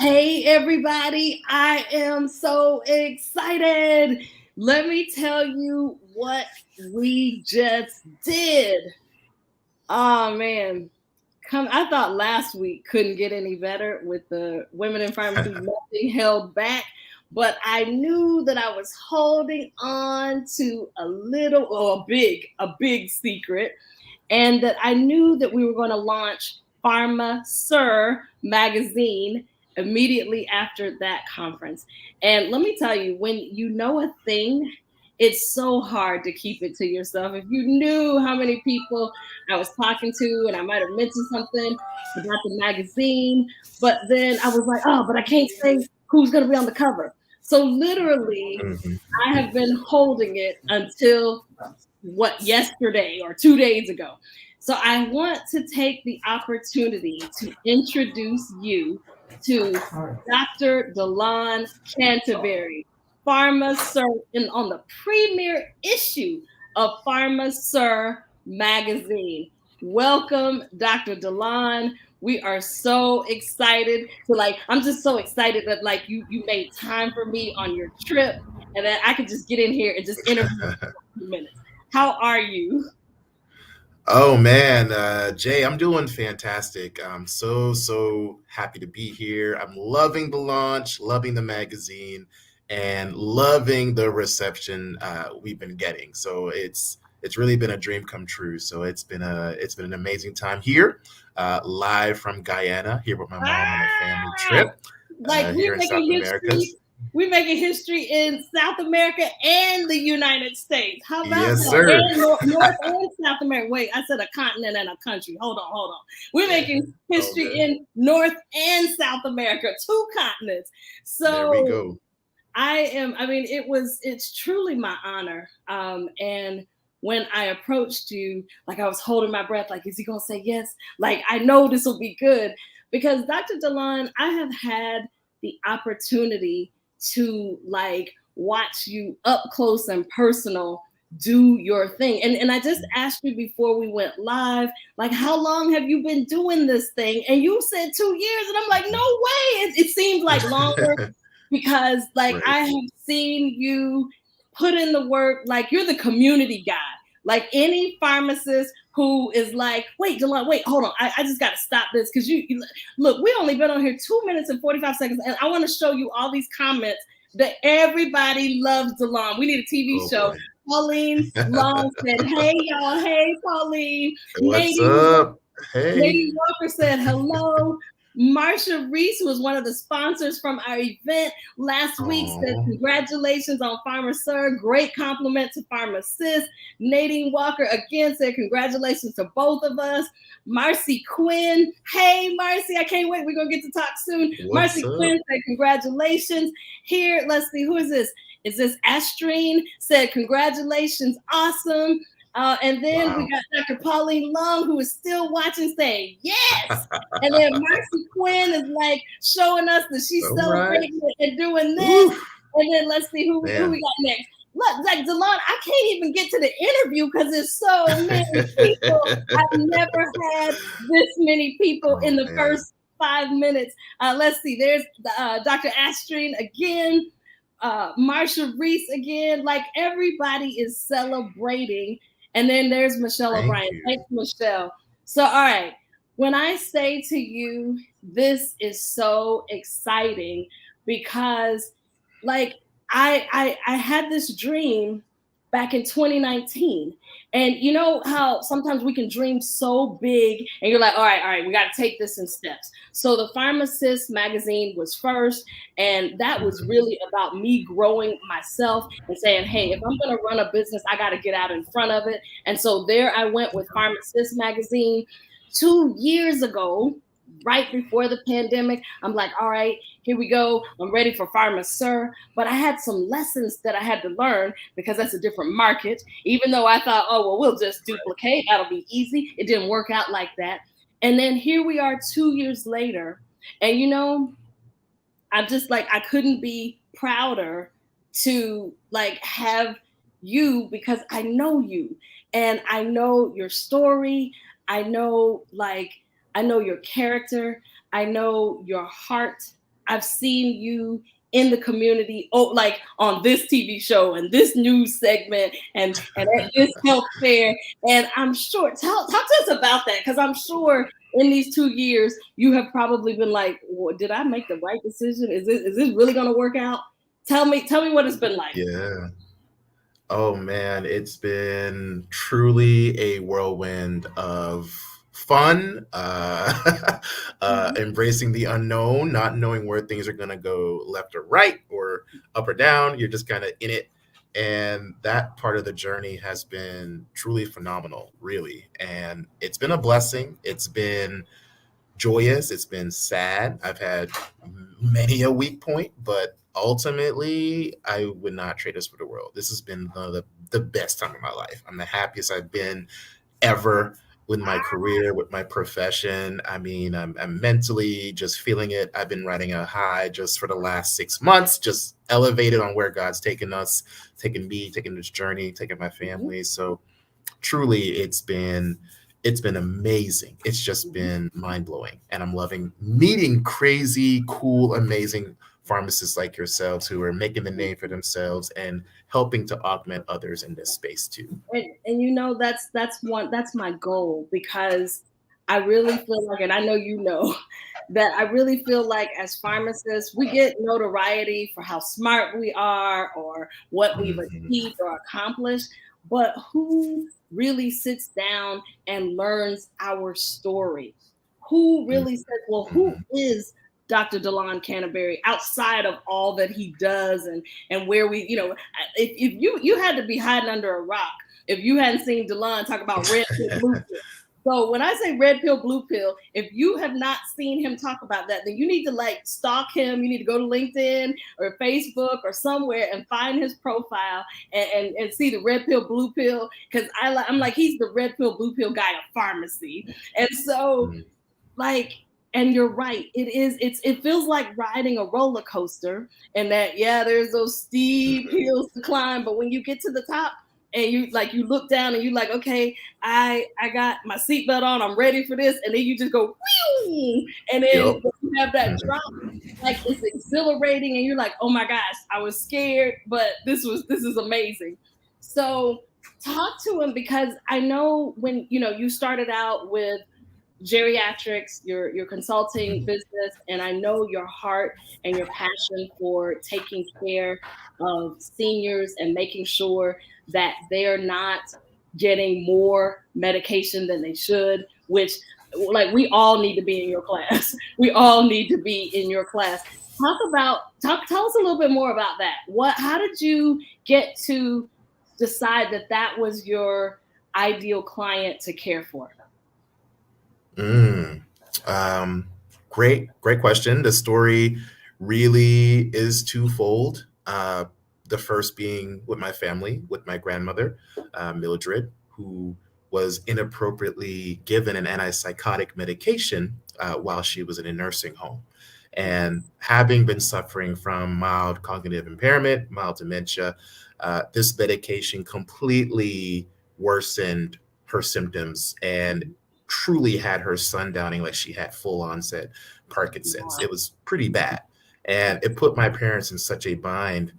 Hey, everybody, I am so excited. Let me tell you what we just did. Oh, man. I thought last week couldn't get any better with the women in pharmacy, nothing held back. But I knew that I was holding on to a big secret, and that I knew that we were going to launch PharmaSir Magazine immediately after that conference. And let me tell you, when you know a thing, it's so hard to keep it to yourself. If you knew how many people I was talking to, and I might have mentioned something about the magazine, but then I was like, oh, but I can't say who's going to be on the cover. So literally, I have been holding it until yesterday or 2 days ago. So I want to take the opportunity to introduce you to Dr. DeLon Canterbury, PharmaSir, on the premier issue of PharmaSir Magazine. Welcome, Dr. DeLon. We are so excited I'm just so excited that you made time for me on your trip, and that I could just get in here and just interview you for a few minutes. How are you? Oh man, Jay, I'm doing fantastic. I'm so happy to be here. I'm loving the launch, loving the magazine, and loving the reception we've been getting. So it's really been a dream come true. So it's been an amazing time here, live from Guyana, here with my mom on a family Ah, trip we're here in making South history. Americas. We're making history in South America and the United States. How about Yes, that? sir. And North and South America. Wait, I said a continent and a country. Hold on. We're making Oh history man, in North and South America, two continents. there we So go. it's truly my honor. And when I approached you, I was holding my breath, is he gonna say yes? I know this will be good. Because Dr. DeLon, I have had the opportunity to watch you up close and personal do your thing. And I just asked you before we went live, how long have you been doing this thing? And you said 2 years, and I'm like, no way. It seems like longer, because Right. I have seen you put in the work. You're the community guy. Any pharmacist who is wait, DeLon, wait, hold on. I just got to stop this, because you look, we only been on here 2 minutes and 45 seconds, and I want to show you all these comments that everybody loves DeLon. We need a TV Oh show. boy. Pauline Long said, hey, y'all. Hey, Pauline. What's Nadine up? Hey. Lady Walker said hello. Marsha Reese, who was one of the sponsors from our event last week, said Oh, congratulations on PharmaSir. Great compliment to PharmaSis. Nadine Walker again said congratulations to both of us. Marcy Quinn, hey Marcy, I can't wait. We're gonna get to talk soon. what's Marcy up? Quinn said congratulations. Here, let's see, who is this? Is this Astrine? Said congratulations, awesome. And then we Wow. got Dr. Pauline Long, who is still watching, saying yes. And then Marcy Quinn is showing us that she's All right. celebrating and doing this. Woo, And then let's see who we man. got next. Look, DeLon, I can't even get to the interview because there's so many people. I've never had this many people in Oh the man. first 5 minutes. Let's see. There's Dr. Astrine again. Marsha Reese again. Everybody is celebrating. And then there's Michelle Thank O'Brien. you. Thanks, Michelle. So, all right. When I say to you, this is so exciting, because I had this dream back in 2019. And you know how sometimes we can dream so big, and you're like, all right, we got to take this in steps. So the PharmaSis magazine was first, and that was Mhm. really about me growing myself and saying, hey, if I'm going to run a business, I got to get out in front of it. And so there I went with PharmaSis magazine 2 years ago, right before the pandemic. I'm like, all right, here we go. I'm ready for PharmaSir. But I had some lessons that I had to learn, because that's a different market. Even though I thought, oh, well, we'll just duplicate. That'll be easy. It didn't work out like that. And then here we are 2 years later. And, I'm just I couldn't be prouder to have you, because I know you, and I know your story. I know I know your character. I know your heart. I've seen you in the community, oh, like on this TV show and this news segment and at this health fair. And I'm sure, talk to us about that, because I'm sure in these 2 years you have probably been like, well, did I make the right decision? Is this really going to work out? Tell me what it's been like. Yeah. Oh man, it's been truly a whirlwind of fun, Mhm, embracing the unknown, not knowing where things are going to go left or right or up or down. You're just kind of in it. And that part of the journey has been truly phenomenal, really. And it's been a blessing. It's been joyous. It's been sad. I've had many a weak point, but ultimately, I would not trade this for the world. This has been the best time of my life. I'm the happiest I've been ever with my career, with my profession. I mean, I'm mentally just feeling it. I've been riding a high just for the last 6 months, just elevated on where God's taken us, taking me, taking this journey, taking my mhm, family. So truly it's been amazing. It's just mhm, been mind-blowing, and I'm loving meeting crazy cool amazing pharmacists like yourselves who are making the mhm. name for themselves and helping to augment others in this space too. And that's my goal, because I really feel like, and I know you know, that I really feel like as pharmacists we get notoriety for how smart we are or what we've Mhm. achieved or accomplished, but who really sits down and learns our story? Who Mhm. really says, well, who Mhm. is Dr. DeLon Canterbury outside of all that he does, and where we, if you had to be hiding under a rock if you hadn't seen DeLon talk about red pill, blue pill. So when I say red pill, blue pill, if you have not seen him talk about that, then you need to like stalk him. You need to go to LinkedIn or Facebook or somewhere and find his profile and see the red pill, blue pill. Because I'm like, he's the red pill, blue pill guy of pharmacy. And so Mhm. like, and you're right, it feels like riding a roller coaster, and that, yeah, there's those steep Mhm. hills to climb, but when you get to the top and you look down and you like, okay, I got my seatbelt on, I'm ready for this, and then you just go whew, and then Yep. you have that drop, Mhm. like it's exhilarating and you're like, oh my gosh, I was scared, but this is amazing. So talk to him, because I know when you started out with geriatrics, your consulting Mhm. business, and I know your heart and your passion for taking care of seniors and making sure that they're not getting more medication than they should, which, like, we all need to be in your class. We all need to be in your class. Tell us a little bit more about that. How did you get to decide that that was your ideal client to care for? Mm. Um, great question. The story really is twofold. The first being with my family, with my grandmother, Mildred, who was inappropriately given an antipsychotic medication while she was in a nursing home. And having been suffering from mild cognitive impairment, mild dementia, this medication completely worsened her symptoms and truly had her sundowning like she had full onset Parkinson's. Wow. It was pretty bad. And it put my parents in such a bind,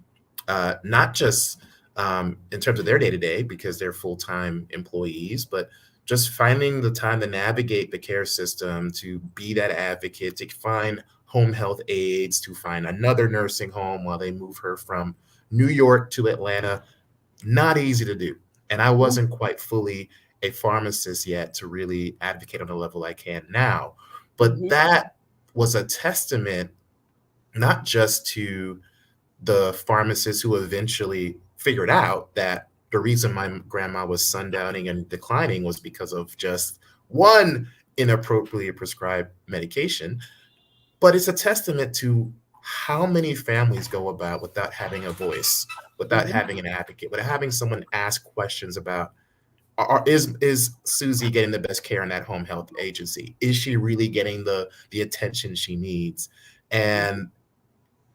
not just in terms of their day to day, because they're full time employees, but just finding the time to navigate the care system, to be that advocate, to find home health aides, to find another nursing home while they move her from New York to Atlanta. Not easy to do. And I wasn't quite fully a pharmacist yet to really advocate on the level I can now. But Mhm, that was a testament not just to the pharmacists who eventually figured out that the reason my grandma was sundowning and declining was because of just one inappropriately prescribed medication, but it's a testament to how many families go about without having a voice, without mhm, having an advocate, without having someone ask questions about is Susie getting the best care in that home health agency? Is she really getting the attention she needs? mhm, And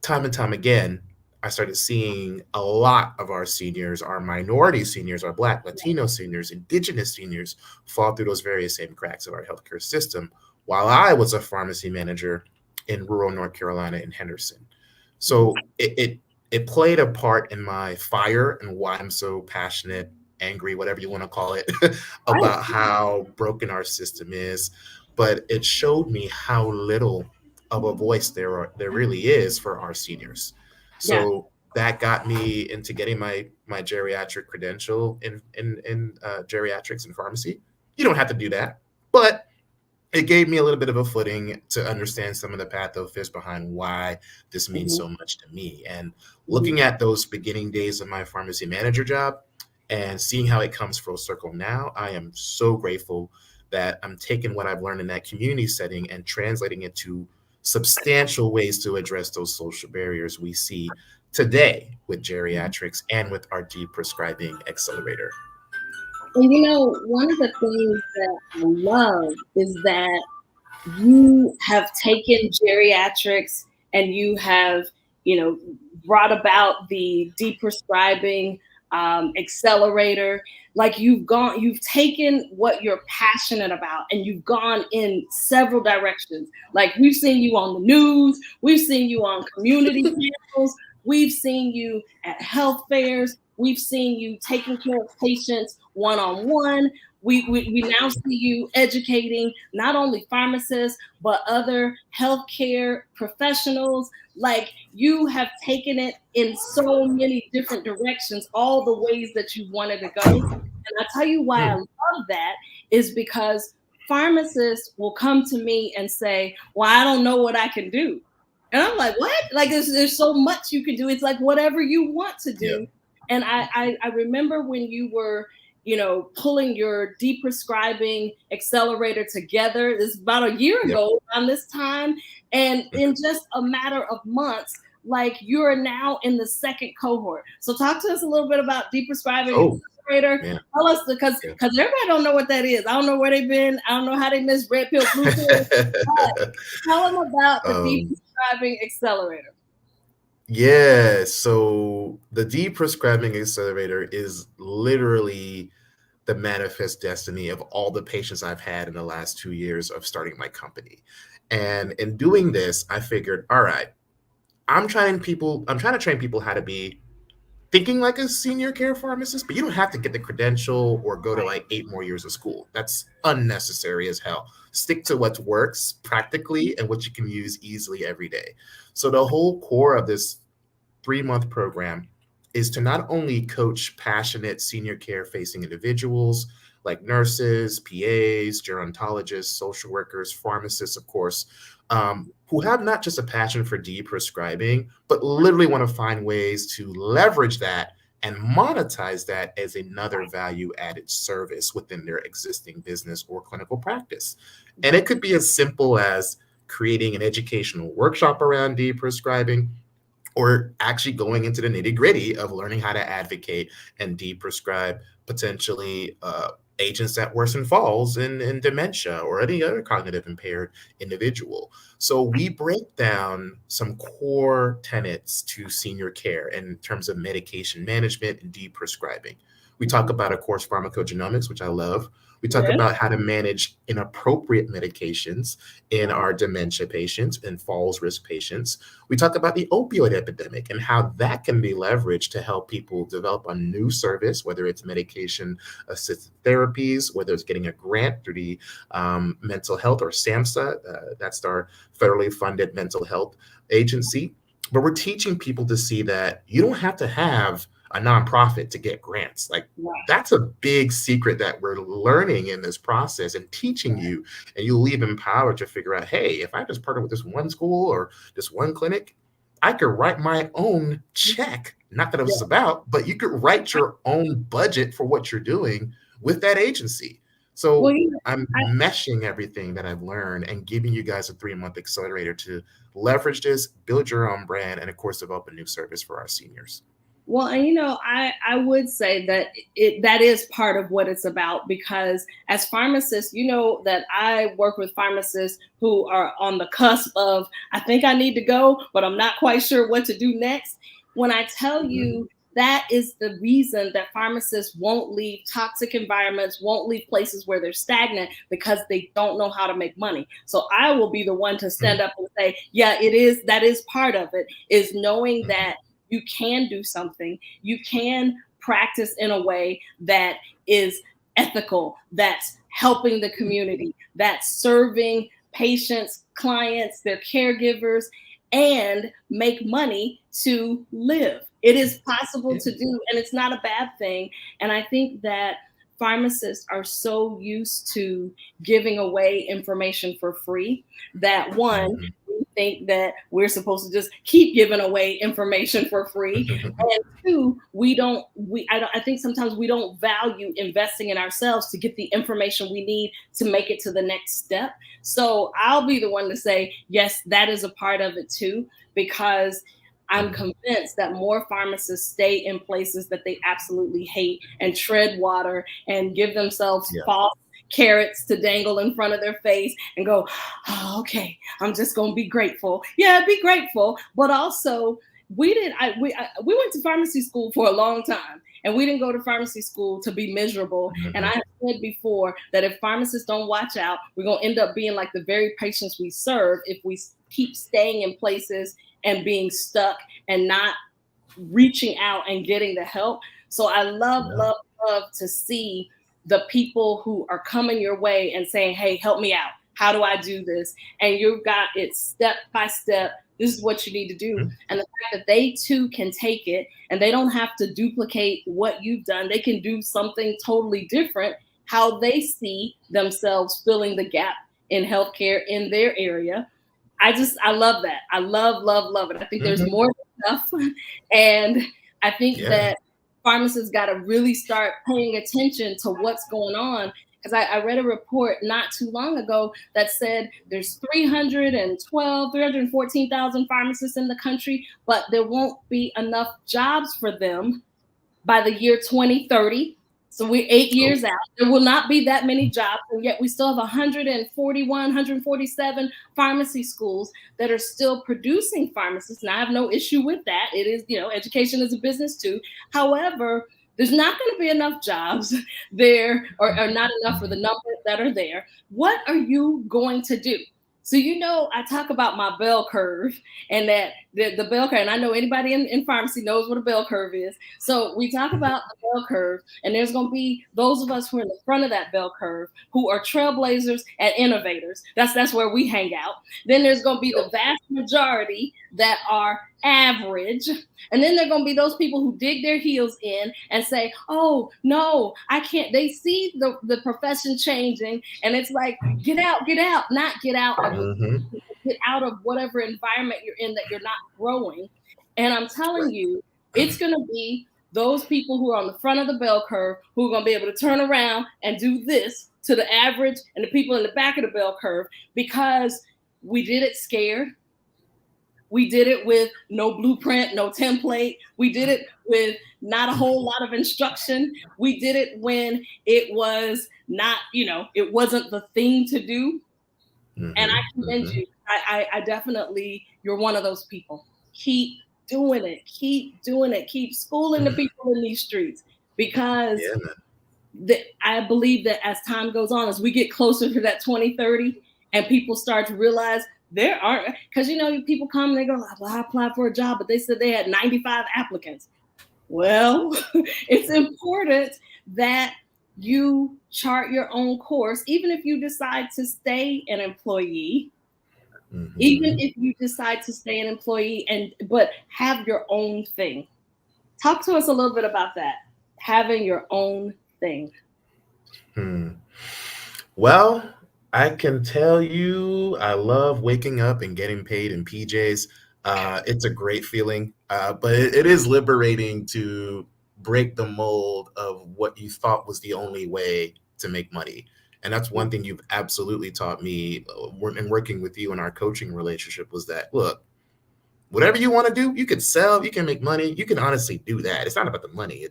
time and time again, I started seeing a lot of our seniors, our minority seniors, our Black, Latino seniors, Indigenous seniors fall through those various same cracks of our healthcare system. While I was a pharmacy manager in rural North Carolina in Henderson. So it played a part in my fire and why I'm so passionate, angry, whatever you want to call it, Right. about how broken our system is. But it showed me how little of a voice there really is for our seniors. Yeah. So that got me into getting my geriatric credential in geriatrics and pharmacy. You don't have to do that, but it gave me a little bit of a footing to understand some of the pathophysics behind why this means Hmm. so much to me. And Hmm. looking at those beginning days of my pharmacy manager job and seeing how it comes full circle now, I am so grateful that I'm taking what I've learned in that community setting and translating it to substantial ways to address those social barriers we see today with geriatrics and with our deprescribing accelerator. And one of the things that I love is that you have taken geriatrics and you have, you know, brought about the deprescribing accelerator. Like you've taken what you're passionate about and you've gone in several directions. Like we've seen you on the news, we've seen you on community channels, we've seen you at health fairs, we've seen you taking care of patients one on one. We now see you educating not only pharmacists, but other healthcare professionals. Like you have taken it in so many different directions, all the ways that you wanted to go. And I tell you why I Hmm. love that is because pharmacists will come to me and say, well, I don't know what I can do. And I'm like, what? Like there's so much you can do. It's like whatever you want to Yep. do. And I remember when you were pulling your deprescribing accelerator together. This is about a year Yep. ago around this time. And in just a matter of months, like you're now in the second cohort. So talk to us a little bit about deprescribing Oh, accelerator. man. Tell us Yeah. because everybody don't know what that is. I don't know where they've been. I don't know how they missed red pill, blue pill. But tell them about the um, deprescribing accelerator. yeah. So the deprescribing accelerator is literally the manifest destiny of all the patients I've had in the last 2 years of starting my company. And in doing this, I figured, all right, I'm trying to train people how to be thinking like a senior care pharmacist, but you don't have to get the credential or go to Right. like 8 more years of school. That's unnecessary as hell. Stick to what works practically and what you can use easily every day. So the whole core of this 3-month program is to not only coach passionate senior care facing individuals like nurses, PAs, gerontologists, social workers, pharmacists, of course, who have not just a passion for prescribing, but literally want to find ways to leverage that and monetize that as another value added service within their existing business or clinical practice. And it could be as simple as creating an educational workshop around prescribing, or actually going into the nitty gritty of learning how to advocate and deprescribe potentially agents that worsen falls in dementia or any other cognitive impaired individual. So we break down some core tenets to senior care in terms of medication management and deprescribing. We talk Mhm. about, of course, pharmacogenomics, which I love. We talk Yes. about how to manage inappropriate medications in our dementia patients and falls risk patients. We talk about the opioid epidemic and how that can be leveraged to help people develop a new service, whether it's medication assisted therapies, whether it's getting a grant through the mental health or SAMHSA, that's our federally funded mental health agency. But we're teaching people to see that you don't have to have a nonprofit to get grants. Like Right. that's a big secret that we're learning in this process and teaching you, and you'll leave empowered to figure out, hey, if I just partner with this one school or this one clinic, I could write my own check. Not that it was Yeah. about, but you could write your own budget for what you're doing with that agency. Well, So I'm meshing everything that I've learned and giving you guys a 3-month accelerator to leverage this, build your own brand, and of course, develop a new service for our seniors. Well, and I would say that that is part of what it's about because as pharmacists, that I work with pharmacists who are on the cusp of I think I need to go, but I'm not quite sure what to do next. When I tell Mhm. you that is the reason that pharmacists won't leave toxic environments, won't leave places where they're stagnant, because they don't know how to make money. So I will be the one to stand up and say, yeah, that is part of it, is knowing that you can do something, you can practice in a way that is ethical, that's helping the community, that's serving patients, clients, their caregivers, and make money to live. It is possible to do, and it's not a bad thing. And I think that pharmacists are so used to giving away information for free that, one, we think that we're supposed to just keep giving away information for free, and two, I think sometimes we don't value investing in ourselves to get the information we need to make it to the next step. So I'll be the one to say, yes, that is a part of it too, because I'm convinced that more pharmacists stay in places that they absolutely hate and tread water and give themselves false carrots to dangle in front of their face and go, oh, okay, I'm just going to be grateful. Yeah, be grateful. But also, we went to pharmacy school for a long time, and we didn't go to pharmacy school to be miserable. And I have said before that if pharmacists don't watch out, we're going to end up being like the very patients we serve if we keep staying in places and being stuck and not reaching out and getting the help. So I love to see the people who are coming your way and saying, hey, help me out. How do I do this? And you've got it step by step. This is what you need to do. And the fact that they too can take it and they don't have to duplicate what you've done. They can do something totally different, how they see themselves filling the gap in healthcare in their area. I love that. I love it. I think there's more stuff. And I think that pharmacists got to really start paying attention to what's going on. Because I read a report not too long ago that said there's 314,000 pharmacists in the country, but there won't be enough jobs for them by the year 2030. So we're 8 years out. There will not be that many jobs, and yet we still have 141, 147 pharmacy schools that are still producing pharmacists. And I have no issue with that. It is, education is a business too. However, there's not going to be enough jobs there, or not enough for the numbers that are there. What are you going to do? So, I talk about my bell curve, and that the bell curve, and I know anybody in pharmacy knows what a bell curve is. So we talk about the bell curve, and there's going to be those of us who are in the front of that bell curve who are trailblazers and innovators. That's where we hang out. Then there's going to be the vast majority that are average. And then there are going to be those people who dig their heels in and say, oh, no, I can't. They see the profession changing, and it's like, get out, not get out. Get out of whatever environment you're in that you're not growing. And I'm telling you, it's going to be those people who are on the front of the bell curve who are going to be able to turn around and do this to the average and the people in the back of the bell curve, because we did it scared. We did it with no blueprint, no template. We did it with not a whole lot of instruction. We did it when it was not, it wasn't the thing to do. And I commend you. I definitely, you're one of those people. Keep doing it. Keep schooling the people in these streets, because I believe that as time goes on, as we get closer to that 2030 and people start to realize there aren't, because people come and they go, well, I applied for a job, but they said they had 95 applicants. Well, it's important that you chart your own course, even if you decide to stay an employee, but have your own thing. Talk to us a little bit about that, having your own thing. Well, I can tell you, I love waking up and getting paid in PJs. It's a great feeling, but it is liberating to break the mold of what you thought was the only way to make money. And that's one thing you've absolutely taught me in working with you in our coaching relationship, was that, look, whatever you want to do, you can sell, you can make money, you can honestly do that. It's not about the money.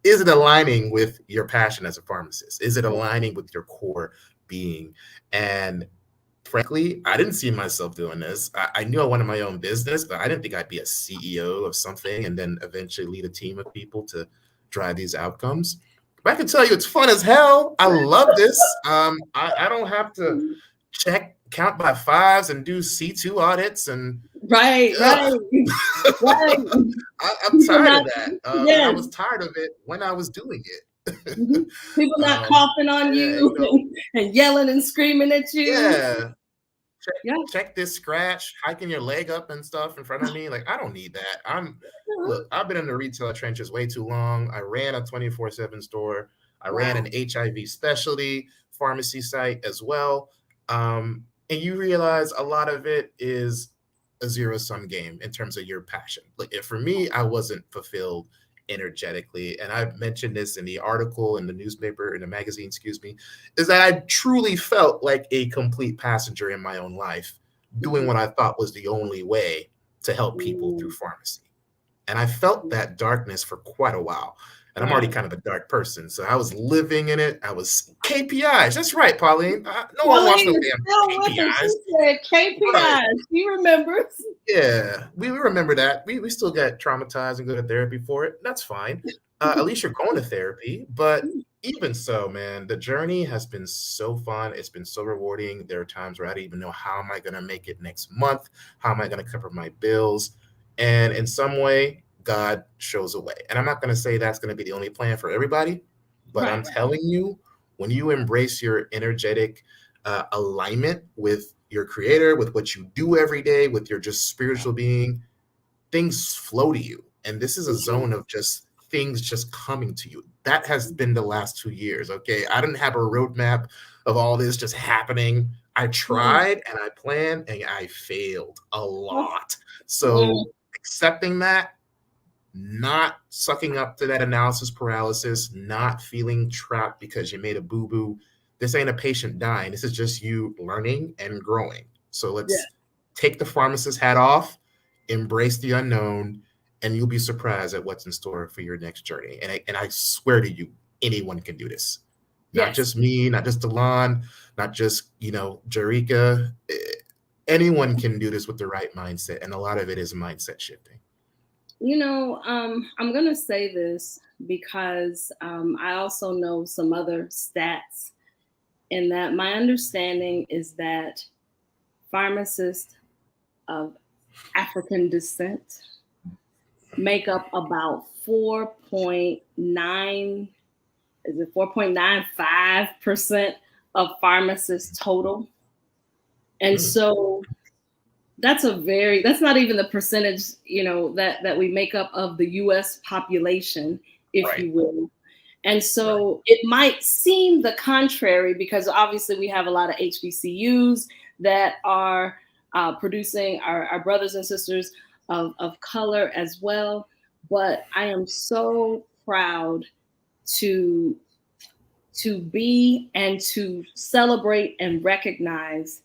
Is it aligning with your passion as a pharmacist? Is it aligning with your core being? And frankly, I didn't see myself doing this. I knew I wanted my own business, but I didn't think I'd be a CEO of something and then eventually lead a team of people to drive these outcomes. But I can tell you, it's fun as hell. I love this. I don't have to count by fives and do C2 audits and Right, right, right. I'm People tired not, of that. And I yes. was tired of it when I was doing it. Mhm. People not coughing on Yeah, you and yelling and screaming at you. yeah. Yeah. Check this scratch, hiking your leg up and stuff in front of me. Like, I don't need that. Look, I've been in the retail trenches way too long. I ran a 24/7 store. I ran an HIV specialty pharmacy site as well. And you realize a lot of it is a zero-sum game in terms of your passion. Like, for me, I wasn't fulfilled energetically. And I mentioned this in the article in the newspaper, in the magazine, excuse me, is that I truly felt like a complete passenger in my own life, doing what I thought was the only way to help people through pharmacy. And I felt that darkness for quite a while. And I'm already kind of a dark person. So I was living in it. I was KPIs. That's right, Pauline. No one wants no Pauline is damn still with us. KPIs. She said Right. KPIs. She remembers. Yeah, we remember that. We still get traumatized and go to therapy for it. That's fine. At least you're going to therapy. But even so, man, the journey has been so fun. It's been so rewarding. There are times where I don't even know how am I going to make it next month? How am I going to cover my bills? And in some way, God shows a way. And I'm not going to say that's going to be the only plan for everybody, but I'm telling you, when you embrace your energetic alignment with your creator, with what you do every day, with your just spiritual being, things flow to you. And this is a zone of just things just coming to you. That has been the last 2 years. Okay. I didn't have a roadmap of all this just happening. I tried and I planned and I failed a lot. So accepting that, not sucking up to that analysis paralysis, not feeling trapped because you made a boo-boo. This ain't a patient dying. This is just you learning and growing. So let's take the pharmacist hat off, embrace the unknown, and you'll be surprised at what's in store for your next journey. And I swear to you, anyone can do this. Not just me, not just DeLon, not just, Jerika. Anyone can do this with the right mindset. And a lot of it is mindset shifting. I'm going to say this because I also know some other stats, in that my understanding is that pharmacists of African descent make up about 4.95% of pharmacists total. And so that's not even the percentage, that we make up of the US population, if you will. And so it might seem the contrary, because obviously we have a lot of HBCUs that are producing our brothers and sisters of color as well. But I am so proud to be and to celebrate and recognize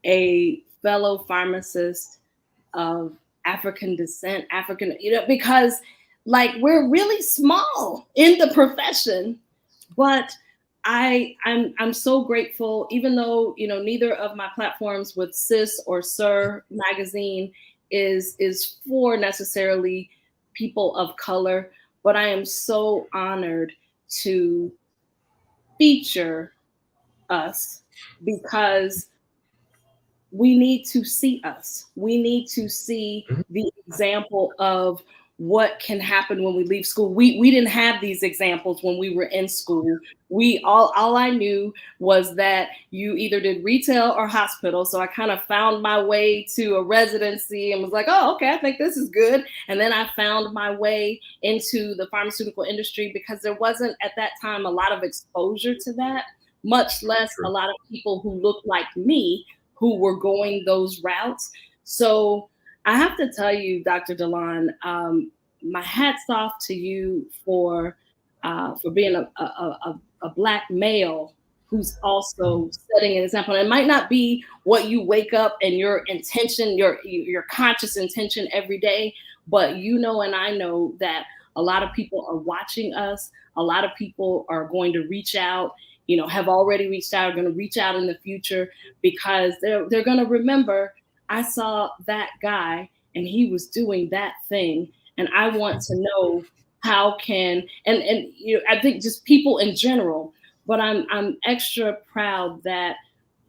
a fellow pharmacist of African descent, because we're really small in the profession, but I'm so grateful, even though, neither of my platforms with Sis or Sir Magazine is for necessarily people of color, but I am so honored to feature us, because we need to see us. We need to see the example of what can happen when we leave school. We didn't have these examples when we were in school. All I knew was that you either did retail or hospital. So I kind of found my way to a residency and was like, oh, okay, I think this is good. And then I found my way into the pharmaceutical industry, because there wasn't at that time a lot of exposure to that, much less a lot of people who looked like me who were going those routes. So I have to tell you, Dr. DeLon, my hat's off to you for being a Black male who's also setting an example. And it might not be what you wake up and your intention, your conscious intention every day, but and I know that a lot of people are watching us. A lot of people are going to reach out have already reached out, are going to reach out in the future, because they're going to remember, I saw that guy and he was doing that thing, and I want to know how can, and I think just people in general, but I'm extra proud that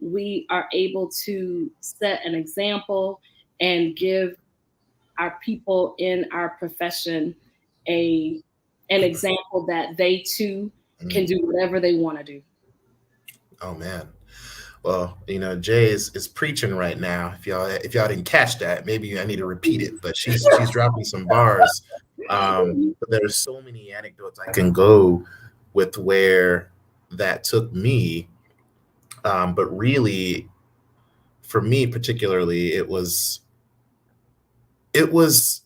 we are able to set an example and give our people in our profession an example that they too can do whatever they want to do. Oh man. Well, Jay is preaching right now. If y'all didn't catch that, maybe I need to repeat it. But she's dropping some bars. But there's so many anecdotes I can go with where that took me. But really, for me particularly, it was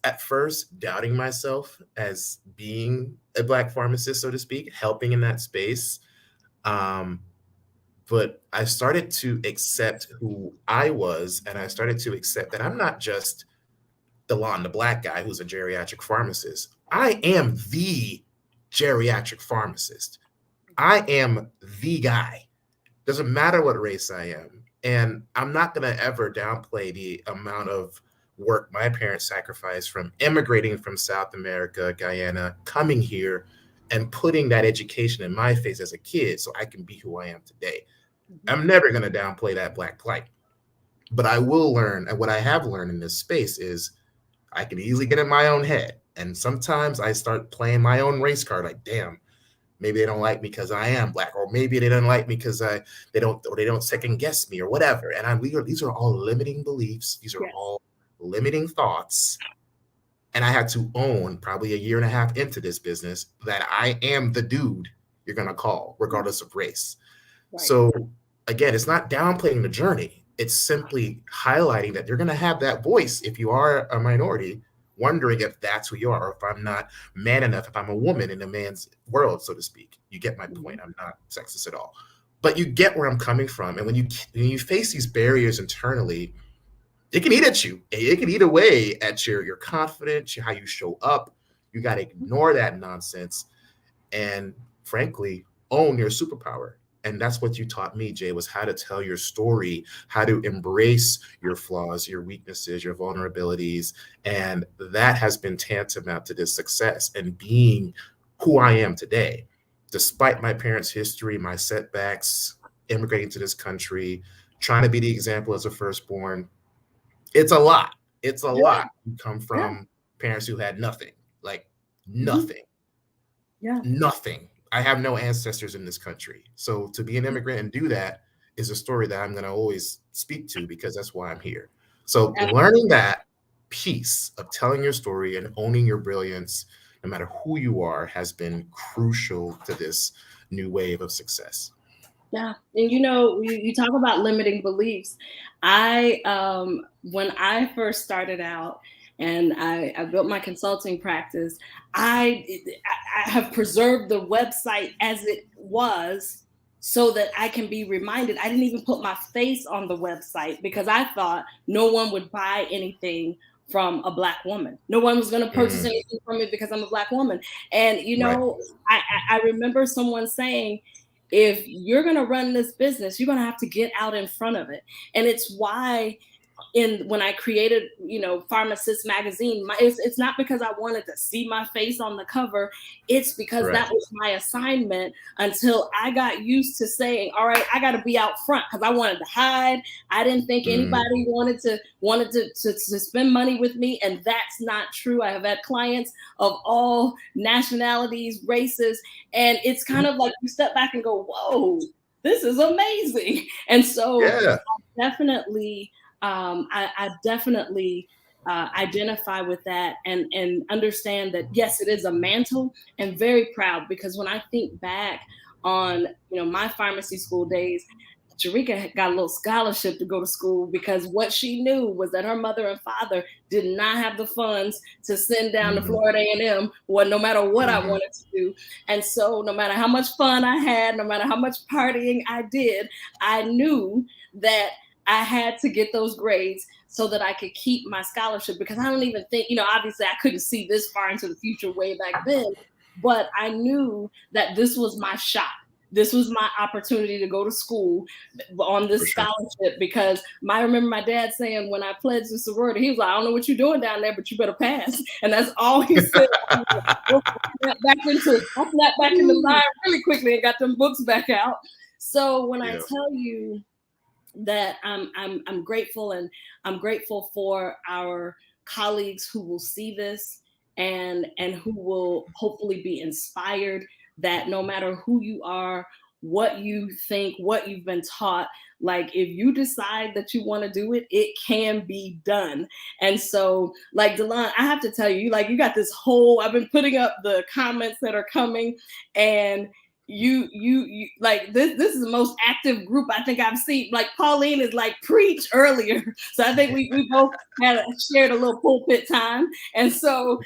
at first doubting myself as being a Black pharmacist, so to speak, helping in that space. But I started to accept who I was, and I started to accept that I'm not just DeLon, the Black guy who's a geriatric pharmacist. I am the geriatric pharmacist. I am the guy. Doesn't matter what race I am. And I'm not going to ever downplay the amount of work my parents sacrificed from immigrating from South America, Guyana, coming here and putting that education in my face as a kid so I can be who I am today. I'm never going to downplay that Black plight. But I will learn, and what I have learned in this space is I can easily get in my own head. And sometimes I start playing my own race card, like, damn, maybe they don't like me because I am Black, or maybe they don't like me because they don't second guess me or whatever. And these are all limiting beliefs. These are all limiting thoughts. And I had to own, probably a year and a half into this business, that I am the dude you're going to call, regardless of race. Right. So again, it's not downplaying the journey. It's simply highlighting that you're going to have that voice if you are a minority, wondering if that's who you are, or if I'm not man enough, if I'm a woman in a man's world, so to speak. You get my point. I'm not sexist at all. But you get where I'm coming from. And when you face these barriers internally, it can eat at you. It can eat away at your confidence, how you show up. You got to ignore that nonsense and, frankly, own your superpower. And that's what you taught me, Jay, was how to tell your story, how to embrace your flaws, your weaknesses, your vulnerabilities. And that has been tantamount to this success and being who I am today, despite my parents' history, my setbacks, immigrating to this country, trying to be the example as a firstborn. It's a lot. It's a lot. You come from parents who had nothing, like nothing. Nothing. I have no ancestors in this country. So to be an immigrant and do that is a story that I'm going to always speak to, because that's why I'm here. So learning that piece of telling your story and owning your brilliance, no matter who you are, has been crucial to this new wave of success. Yeah. And you talk about limiting beliefs. When I first started out, and I built my consulting practice, I have preserved the website as it was so that I can be reminded. I didn't even put my face on the website because I thought no one would buy anything from a Black woman. No one was going to purchase anything from me because I'm a Black woman. And, I remember someone saying, if you're going to run this business, you're going to have to get out in front of it. And it's why when I created, PharmaSis Magazine, it's not because I wanted to see my face on the cover. It's because that was my assignment until I got used to saying, all right, I got to be out front, because I wanted to hide. I didn't think anybody wanted to spend money with me. And that's not true. I have had clients of all nationalities, races, and it's kind of like you step back and go, whoa, this is amazing. And so I definitely identify with that and understand that, yes, it is a mantle, and very proud, because when I think back on, my pharmacy school days, Jerika got a little scholarship to go to school because what she knew was that her mother and father did not have the funds to send down to Florida A&M, no matter what I wanted to do. And so no matter how much fun I had, no matter how much partying I did, I knew that I had to get those grades so that I could keep my scholarship, because I don't even think, obviously I couldn't see this far into the future way back then, but I knew that this was my shot. this was my opportunity to go to school on For this sure. scholarship, because I remember my dad saying when I pledged the sorority, he was like, I don't know what you're doing down there, but you better pass. And that's all he said. I snapped back in the line really quickly and got them books back out. So when I Yeah. tell you that I'm grateful, and I'm grateful for our colleagues who will see this and who will hopefully be inspired, that no matter who you are, what you think, what you've been taught, like if you decide that you want to do it, it can be done. And so, like DeLon, I have to tell you, like you got this whole, I've been putting up the comments that are coming, and you like this is the most active group I think I've seen. Like Pauline is like preach earlier. So I think we both shared a little pulpit time. And so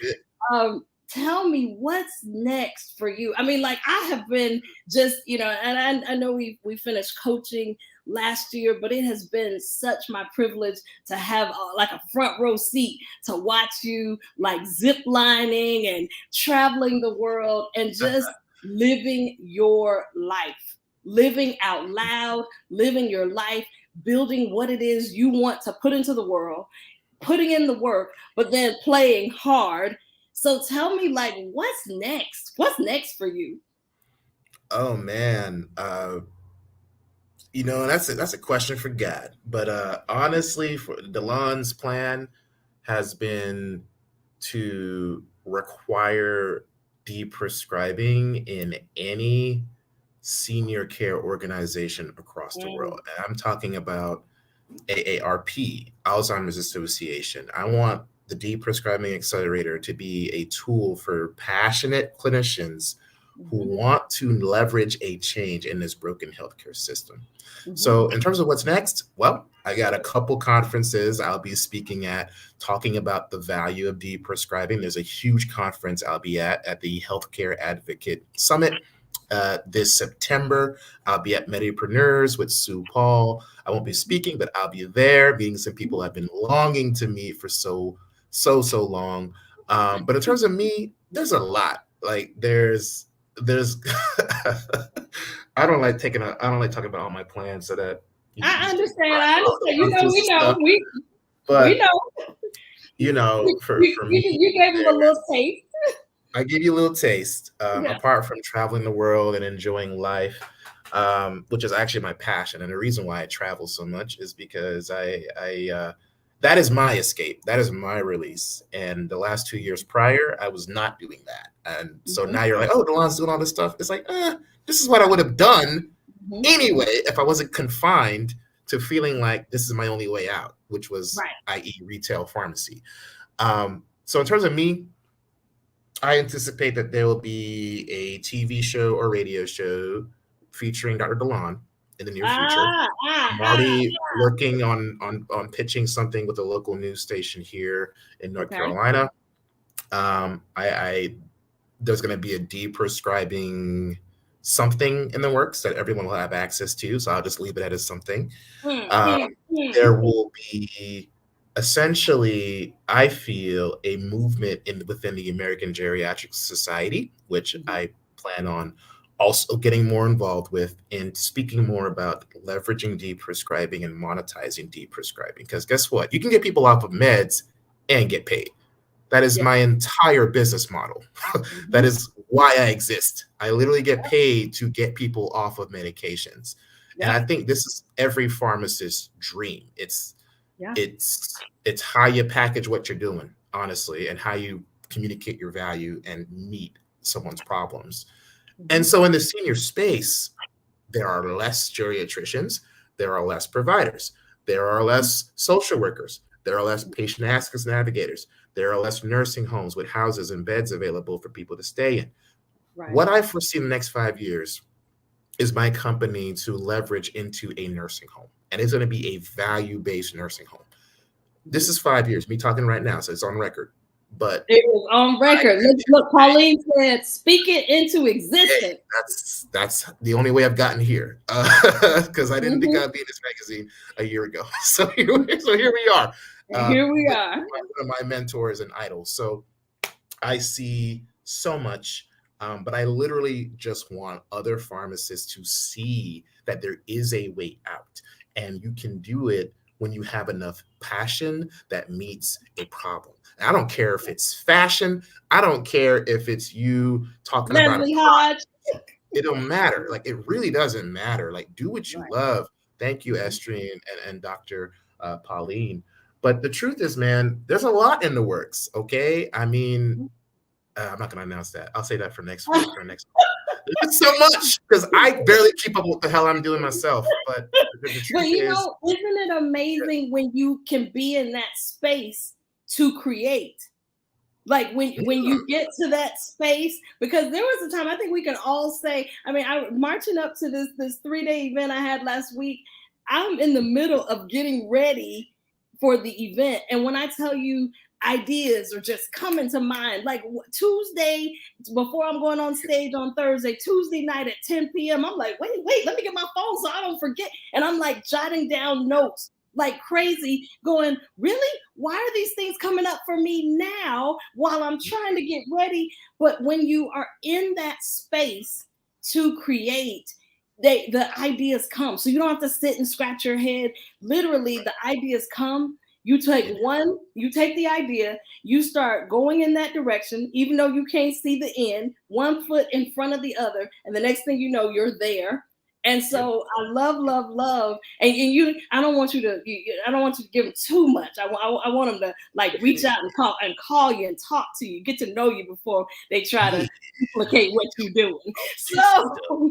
tell me what's next for you. I mean, like I have been just, and I know we finished coaching last year, but it has been such my privilege to have like a front row seat to watch you like zip lining and traveling the world and just living your life, living out loud, living your life, building what it is you want to put into the world, putting in the work, but then playing hard. So tell me, like, what's next? What's next for you? Oh man, that's a question for God. But honestly, for DeLon's plan has been to require deprescribing in any senior care organization across the world. And I'm talking about AARP, Alzheimer's Association. I want the Deprescribing Accelerator to be a tool for passionate clinicians who want to leverage a change in this broken healthcare system. So in terms of what's next, well, I got a couple conferences I'll be speaking at, talking about the value of deprescribing. There's a huge conference I'll be at the Healthcare Advocate Summit this September. I'll be at Medipreneurs with Sue Paul. I won't be speaking, but I'll be there meeting some people I've been longing to meet for so long. But in terms of me, there's a lot. Like there's I don't like talking about all my plans so that I understand. We know. But we know. For me, you gave him a little taste. I give you a little taste. Apart from traveling the world and enjoying life, which is actually my passion, and the reason why I travel so much is because I that is my escape. That is my release. And the last 2 years prior, I was not doing that. And so now you're like, oh, DeLon's doing all this stuff. It's like, this is what I would have done anyway if I wasn't confined to feeling like this is my only way out, which was, i.e., retail pharmacy. So in terms of me, I anticipate that there will be a TV show or radio show featuring Dr. DeLon in the near future. I'm already working on pitching something with a local news station here in North Carolina. There's going to be a deprescribing something in the works that everyone will have access to, so I'll just leave it as something. There will be essentially, I feel, a movement within the American Geriatric Society, which I plan on also getting more involved with and speaking more about leveraging deprescribing and monetizing deprescribing. Because guess what? You can get people off of meds and get paid. That is my entire business model. That is why I exist. I literally get paid to get people off of medications. And I think this is every pharmacist's dream. It's how you package what you're doing, honestly, and how you communicate your value and meet someone's problems. And so in the senior space, there are less geriatricians, there are less providers, there are less social workers, there are less patient access navigators, there are less nursing homes with houses and beds available for people to stay in. What I foresee in the next 5 years is my company to leverage into a nursing home. And it's going to be a value-based nursing home. This is 5 years, me talking right now, so it's on record. But it was on record. Look, Pauline said, "Speak it into existence." That's the only way I've gotten here, because I didn't think I'd be in this magazine a year ago. So here we are. Here we are. One of my mentors and idols. So I see so much But I literally just want other pharmacists to see that there is a way out, and you can do it when you have enough passion that meets a problem. And I don't care if it's fashion. I don't care if it's you talking about a Leslie product. Hodge. It don't matter. Like, it really doesn't matter. Like, do what you Right. love. Thank you, Estrie and Dr. Pauline. But the truth is, man, there's a lot in the works. Okay. I mean, I'm not going to announce that. I'll say that for next week or next week. There's so much because I barely keep up with what the hell I'm doing myself. But the But truth you is, know, isn't it amazing when you can be in that space to create? Like when you get to that space, because there was a time, I think we can all say, I mean, I marching up to this 3-day event I had last week, I'm in the middle of getting ready for the event. And when I tell you, ideas are just coming to mind, like Tuesday, before I'm going on stage on Thursday, Tuesday night at 10 p.m., I'm like, wait, let me get my phone so I don't forget. And I'm like jotting down notes like crazy, going, really? Why are these things coming up for me now while I'm trying to get ready? But when you are in that space to create, the ideas come. So you don't have to sit and scratch your head. Literally, the ideas come. You take the idea, you start going in that direction, even though you can't see the end, one foot in front of the other, and the next thing you know, you're there. And so I love, and you. I don't want you to give them too much. I want them to like reach out and call you and talk to you, get to know you before they try to duplicate what you're doing. So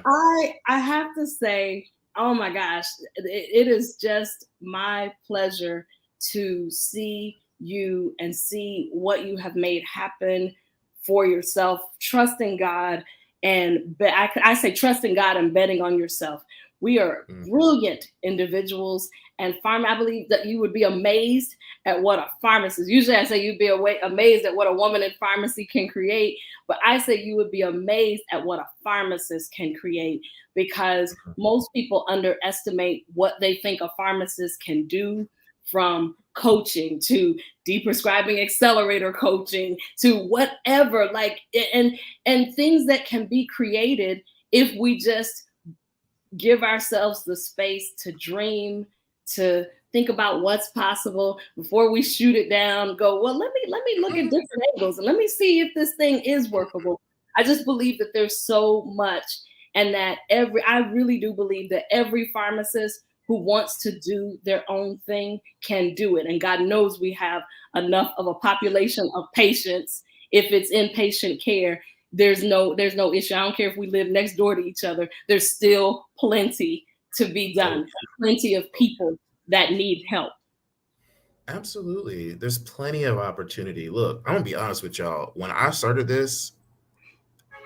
I have to say, oh my gosh, it is just my pleasure to see you and see what you have made happen for yourself, trusting God. And I say trusting God and betting on yourself. We are brilliant individuals. And I believe that you would be amazed at what a pharmacist, usually I say you'd be amazed at what a woman in pharmacy can create. But I say you would be amazed at what a pharmacist can create, because most people underestimate what they think a pharmacist can do, from coaching to deprescribing accelerator coaching to whatever, like, and things that can be created if we just give ourselves the space to dream, to think about what's possible before we shoot it down, go, well, let me look at different angles and let me see if this thing is workable. I just believe that there's so much, and that I really do believe that every pharmacist who wants to do their own thing can do it. And God knows we have enough of a population of patients. If it's inpatient care, there's no issue. I don't care if we live next door to each other. There's still plenty to be done. Plenty of people that need help. Absolutely. There's plenty of opportunity. Look, I'm gonna be honest with y'all. When I started this,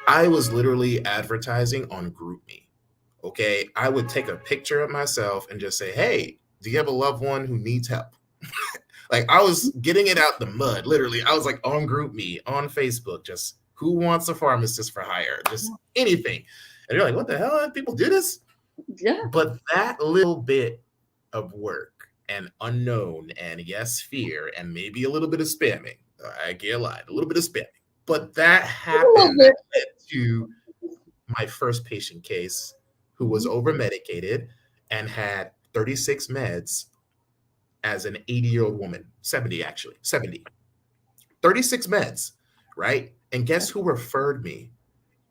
I was literally advertising on GroupMe. Okay, I would take a picture of myself and just say, hey, do you have a loved one who needs help? Like, I was getting it out the mud, literally. I was like on GroupMe, on Facebook, just who wants a pharmacist for hire, just anything. And you're like, what the hell? People do this? Yeah. But that little bit of work and unknown and yes, fear and maybe a little bit of spamming, I can't lie, a little bit of spamming. But that happened, that led to my first patient case, who was over medicated and had 36 meds as an 80-year-old woman, 70 actually, 70. 36 meds, right? And guess who referred me?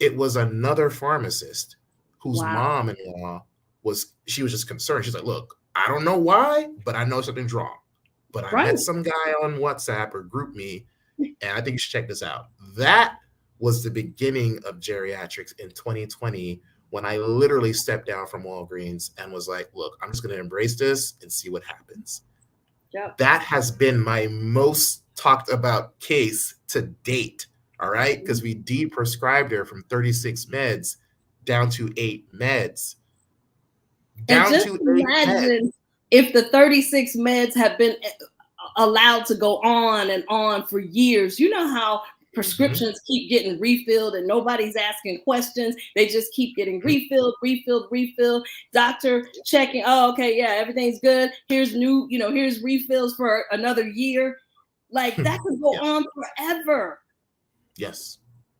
It was another pharmacist whose mom-in-law was just concerned. She's like, look, I don't know why, but I know something's wrong. But I met some guy on WhatsApp or GroupMe, and I think you should check this out. That was the beginning of geriatrics in 2020, when I literally stepped down from Walgreens and was like, look, I'm just going to embrace this and see what happens. Yep. That has been my most talked about case to date. All right. Because we deprescribed her from 36 meds down to 8 meds. Down and just to imagine if the 36 meds have been allowed to go on and on for years. You know how prescriptions keep getting refilled and nobody's asking questions. They just keep getting refilled. Doctor checking. Oh, okay. Yeah, everything's good. Here's here's refills for another year. Like, that could go on forever. Yes.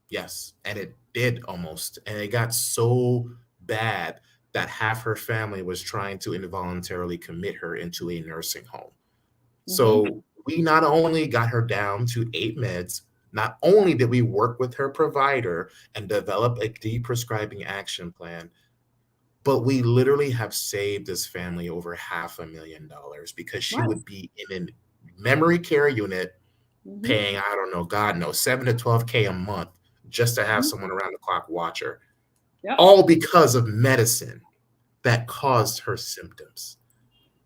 Yes, and it did almost. And it got so bad that half her family was trying to involuntarily commit her into a nursing home. Mm-hmm. So we not only got her down to 8 meds, not only did we work with her provider and develop a deprescribing action plan, but we literally have saved this family over $500,000 because she Right. would be in a memory care unit Mm-hmm. paying, I don't know, God knows, 7 to 12K a month just to have Mm-hmm. someone around the clock watch her, Yep. all because of medicine that caused her symptoms.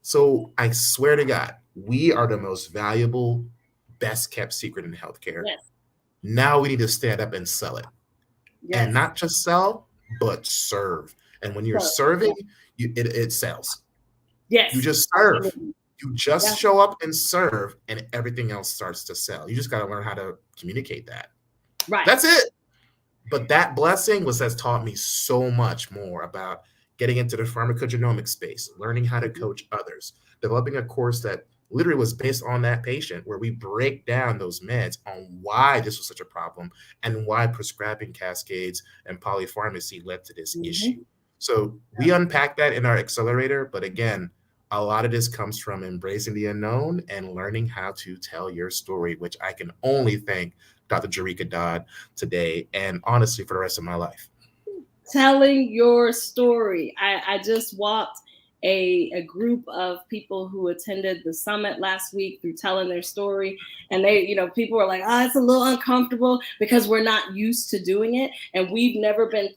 So I swear to God, we are the most valuable, best kept secret in healthcare. Yes. Now we need to stand up and sell it, and Yes. not just sell, but serve. And when you're So serving, it sells. You yes. just serve. Absolutely. You just Yeah. show up and serve, and everything else starts to sell. You just got to learn how to communicate that. Right. That's it. But that blessing has taught me so much more about getting into the pharmacogenomic space, learning how to Mm-hmm. coach others, developing a course that literally was based on that patient, where we break down those meds on why this was such a problem and why prescribing cascades and polypharmacy led to this Mm-hmm. issue. So we unpack that in our accelerator. But again, a lot of this comes from embracing the unknown and learning how to tell your story, which I can only thank Dr. Jarika Dodd today, and honestly, for the rest of my life. Telling your story. I just walked a group of people who attended the summit last week through telling their story. And they, people were like, oh, it's a little uncomfortable because we're not used to doing it. And we've never been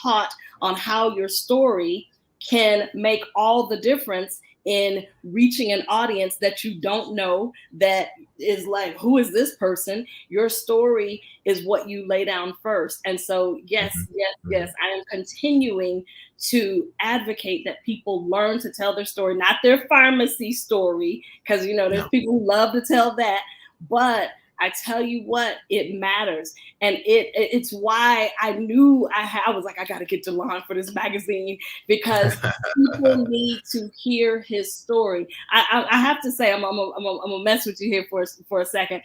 taught on how your story can make all the difference in reaching an audience that you don't know, that is like, who is this person? Your story is what you lay down first. And so, yes, Mhm, yes, mhm. yes, I am continuing to advocate that people learn to tell their story, not their pharmacy story, because, there's No. people who love to tell that. But I tell you what, it matters. And it's why I knew I was like, I got to get DeLon for this magazine, because people need to hear his story. I have to say, I'm gonna mess with you here for a second.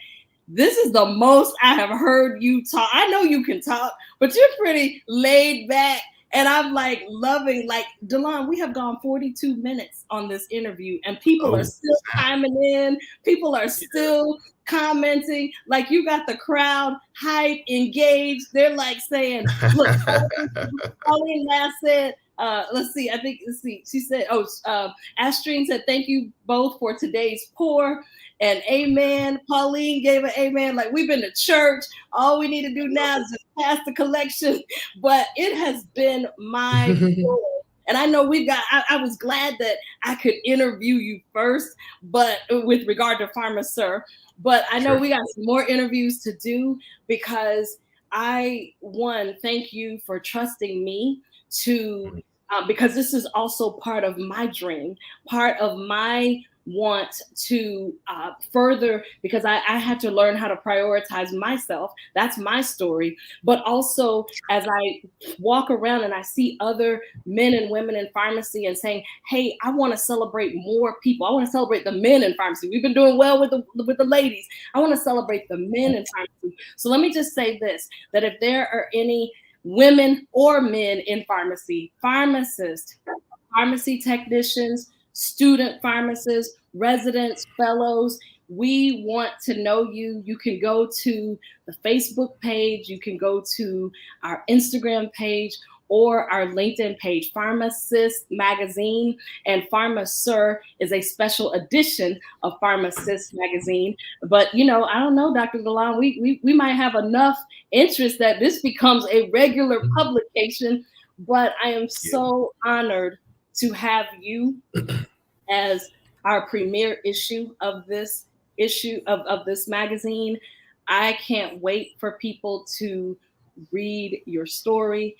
This is the most I have heard you talk. I know you can talk, but you're pretty laid back. And I'm like loving, like, DeLon, we have gone 42 minutes on this interview, and people are Oh, still snap. chiming in. People are Yeah. still commenting. Like, you got the crowd hype, engaged. They're like saying, look, Pauline last said, let's see. She said, Astrine said, thank you both for today's pour. And amen. Pauline gave an amen. Like, we've been to church. All we need to do now is just pass the collection. But it has been my joy. And I know I was glad that I could interview you first, but with regard to PharmaSir, but I know Sure. we got some more interviews to do, because thank you for trusting me to, Mhm. because this is also part of my dream, part of my want to further, because I had to learn how to prioritize myself. That's my story. But also, as I walk around and I see other men and women in pharmacy and saying, hey, I want to celebrate more people. I want to celebrate the men in pharmacy. We've been doing well with the ladies. I want to celebrate the men in pharmacy. So let me just say this, that if there are any women or men in pharmacy, pharmacists, pharmacy technicians, student pharmacists, residents, fellows, we want to know you. You can go to the Facebook page, you can go to our Instagram page or our LinkedIn page, PharmaSis Magazine. And PharmaSir is a special edition of PharmaSis Magazine. But, I don't know, Dr. DeLon, we might have enough interest that this becomes a regular publication. But I am Yeah. so honored to have you as our premier issue of this magazine. I can't wait for people to read your story.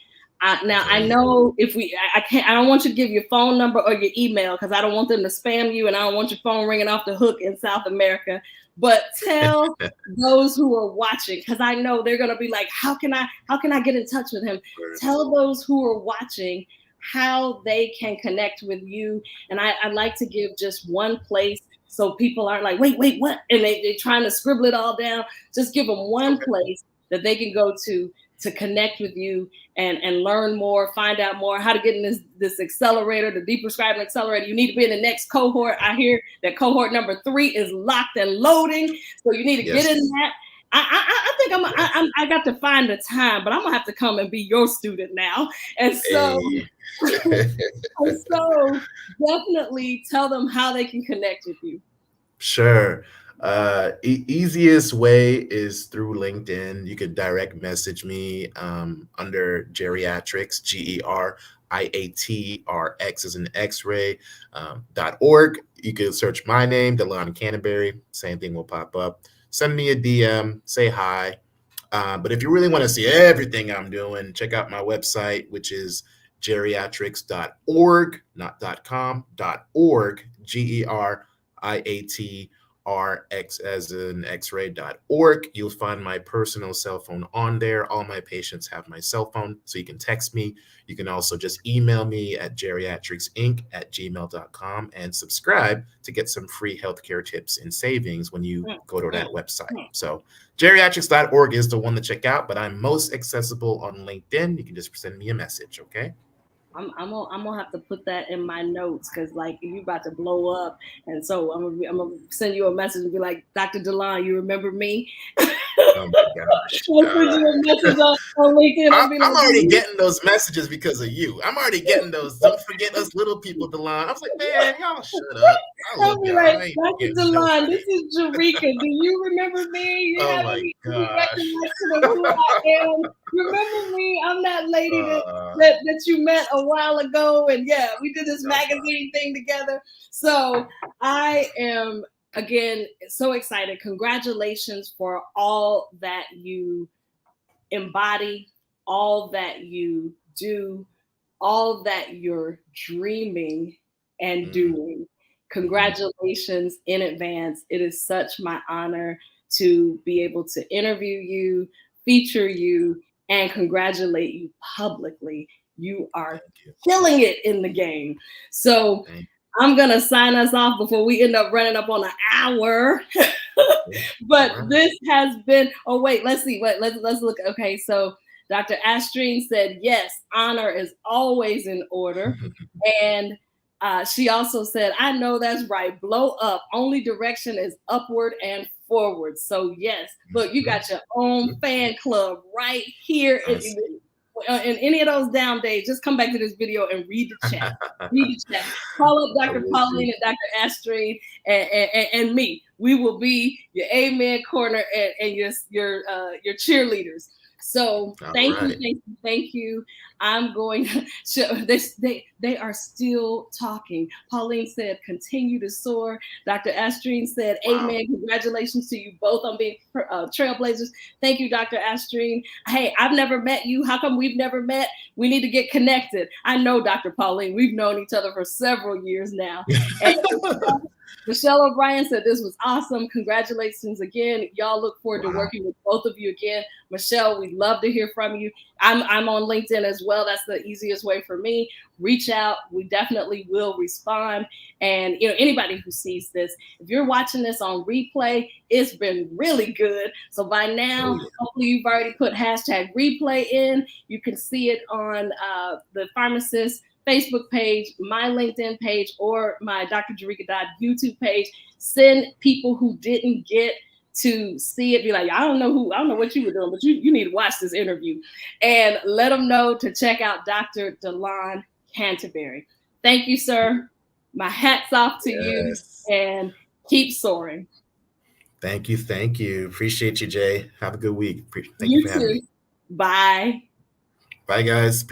Now I Hey. know I don't want you to give your phone number or your email, because I don't want them to spam you, and I don't want your phone ringing off the hook in South America. But tell those who are watching, because I know they're gonna be like, how can I get in touch with him? Tell those who are watching how they can connect with you. And I'd like to give just one place, so people aren't like, wait, what? And they're trying to scribble it all down. Just give them one Okay. place that they can go to connect with you and learn more, find out more, how to get in this accelerator, the deprescribing accelerator. You need to be in the next cohort. I hear that cohort number 3 is locked and loading. So you need to get in that. I think I got to find the time, but I'm gonna have to come and be your student now. And so, and so definitely tell them how they can connect with you. Sure. Easiest way is through LinkedIn. You could direct message me under GeriatRx, GeriatRx as an X-ray .org. You could search my name, DeLon Canterbury. Same thing will pop up. Send me a DM, say hi. But if you really want to see everything I'm doing, check out my website, which is geriatrix.org, not .com, .org, GeriatRx as in X-ray.org. You'll find my personal cell phone on there. All my patients have my cell phone, so you can text me. You can also just email me at geriatrixinc@gmail.com and subscribe to get some free healthcare tips and savings when you go to that website. So geriatrix.org is the one to check out, but I'm most accessible on LinkedIn. You can just send me a message, okay? I'm gonna have to put that in my notes, because like you about to blow up, and so I'm gonna send you a message and be like, Dr. DeLon, you remember me? Oh my gosh. We'll send you a message on LinkedIn. I'm already getting those messages because of you. I'm already getting those. Don't forget us little people, DeLon. I was like, man, y'all shut up. I'll be like, Dr. DeLon, this is Jerika. Do you remember me? You oh my gosh. Recollection of who I am? Remember me? I'm that lady that you met a while ago. And yeah, we did this magazine thing together. So I am, again, so excited. Congratulations for all that you embody, all that you do, all that you're dreaming and doing. Congratulations in advance. It is such my honor to be able to interview you, feature you, and congratulate you publicly. You are killing it in the game. So I'm gonna sign us off before we end up running up on an hour. But this has been, oh wait, let's see. Wait, let's look. Okay, so Dr. Astreen said, yes, honor is always in order. And she also said, I know that's right. Blow up. Only direction is upward and forward. So yes, look, you got your own fan club right here. In any of those down days, just come back to this video and read the chat. Read the chat. Call up Dr. Pauline and Dr. Astreen and me. We will be your amen corner and your cheerleaders. So thank you. I'm going to show this. They are still talking. Pauline said, continue to soar. Dr. Astreen said, amen. Congratulations to you both on being trailblazers. Thank you, Dr. Astreen. Hey, I've never met you. How come we've never met? We need to get connected. I know Dr. Pauline. We've known each other for several years now. And Michelle O'Brien said this was awesome. Congratulations again. Y'all look forward to working with both of you again. Michelle, we'd love to hear from you. I'm on LinkedIn as well. That's the easiest way for me. Reach out. We definitely will respond. And anybody who sees this, if you're watching this on replay, it's been really good. So by now, hopefully you've already put hashtag replay in. You can see it on the PharmaSis Facebook page, my LinkedIn page, or my Dr. Jerika YouTube page. Send people who didn't get to see it, be like, I don't know what you were doing, but you need to watch this interview, and let them know to check out Dr. DeLon Canterbury. Thank you, sir. My hat's off to you, and keep soaring. Thank you. Appreciate you, Jay. Have a good week. Thank you for having me. Bye. Bye, guys. Appreciate